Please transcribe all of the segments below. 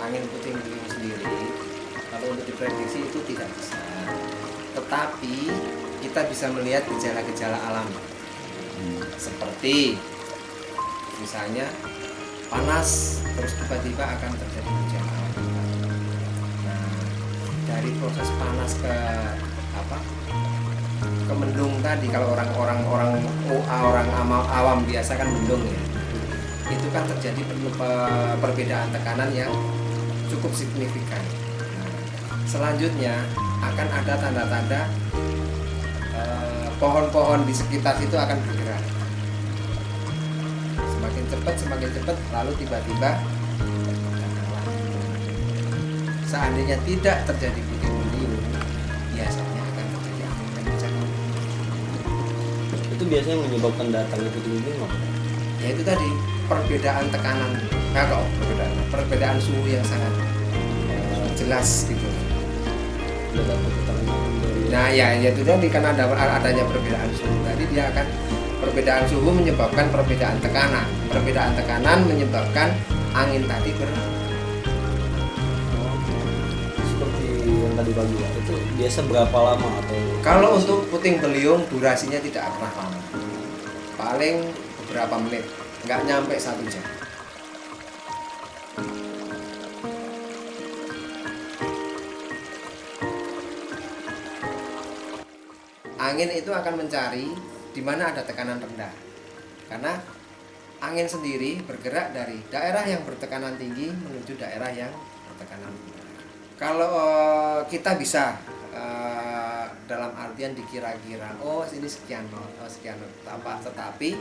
angin puting beliung sendiri kalau untuk diprediksi itu tidak bisa. Tetapi kita bisa melihat gejala-gejala alam. Seperti misalnya panas terus tiba-tiba akan terjadi hujan awan. Nah, dari proses panas ke mendung tadi, kalau orang awam biasa kan mendung ya, itu kan terjadi perbedaan tekanan yang cukup signifikan. Nah, selanjutnya akan ada tanda-tanda pohon-pohon di sekitar situ akan bergerak semakin cepat, lalu tiba-tiba seandainya tidak terjadi puting beliung, biasanya akan terjadi angin kencang. Itu biasanya menyebabkan datangnya puting beliung apa? Ya itu tadi, perbedaan tekanan, perbedaan suhu yang sangat jelas gitu. Nah ya itu tadi, karena adanya perbedaan suhu tadi, dia akan perbedaan suhu menyebabkan perbedaan tekanan menyebabkan angin tadi seperti yang tadi pagi ya, itu biasa berapa lama atau? Kalau untuk puting beliung durasinya tidak pernah lama, paling beberapa menit, nggak nyampe 1 jam. Angin itu akan mencari di mana ada tekanan rendah, karena angin sendiri bergerak dari daerah yang bertekanan tinggi menuju daerah yang bertekanan rendah. Kalau kita bisa dalam artian dikira-kira, oh ini sekian knot, sekian knot, tetapi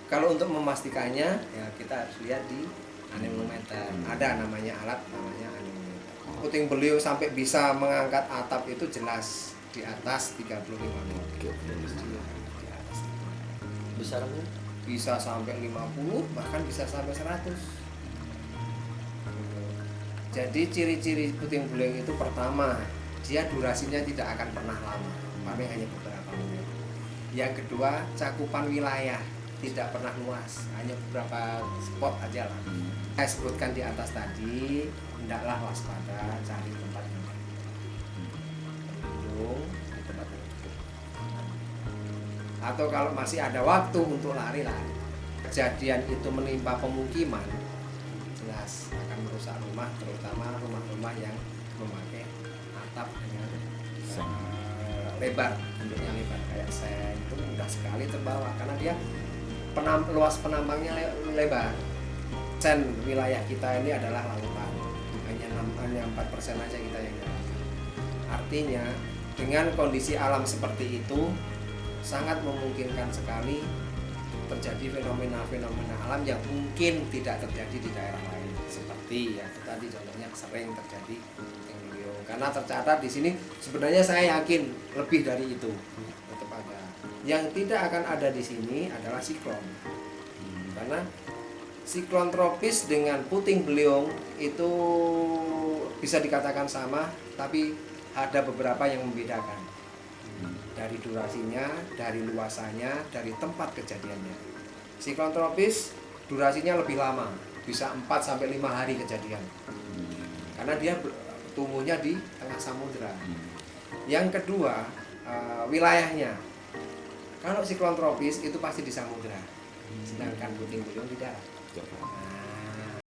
kalau untuk memastikannya ya kita harus lihat di anemometer. Ada namanya alat namanya anemometer. Puting beliung sampai bisa mengangkat atap itu jelas di atas 35 knot. Besarnya Bisa sampai 50, bahkan bisa sampai 100. Jadi ciri-ciri puting beliung itu, pertama, dia durasinya tidak akan pernah lama, paling hanya beberapa menit. Yang kedua, cakupan wilayah tidak pernah luas, hanya beberapa spot aja lah. Saya sebutkan di atas tadi, hendaklah waspada, cari tempat yang berlindung, di tempat yang cukup. Atau kalau masih ada waktu untuk lari. Kejadian itu menimpa pemukiman, jelas akan merusak rumah, terutama rumah-rumah yang memakai atap dengan lebar, bentuknya lebar kayak sen, itu mudah sekali terbawa karena dia luas penambangnya lebar. Sen wilayah kita ini adalah lautan, hanya 4% aja kita yang jalan. Artinya dengan kondisi alam seperti itu sangat memungkinkan sekali terjadi fenomena-fenomena alam yang mungkin tidak terjadi di daerah lain, seperti ya tadi contohnya sering terjadi puting beliung. Karena tercatat di sini, sebenarnya saya yakin lebih dari itu tetap ada. Yang tidak akan ada di sini adalah siklon, karena siklon tropis dengan puting beliung itu bisa dikatakan sama, tapi ada beberapa yang membedakan. Dari durasinya, dari luasannya, dari tempat kejadiannya. Siklon tropis durasinya lebih lama, bisa 4-5 hari kejadian. Karena dia tumbuhnya di tengah samudera. Yang kedua, wilayahnya. Kalau siklon tropis itu pasti di samudera, sedangkan puting beliung di darat.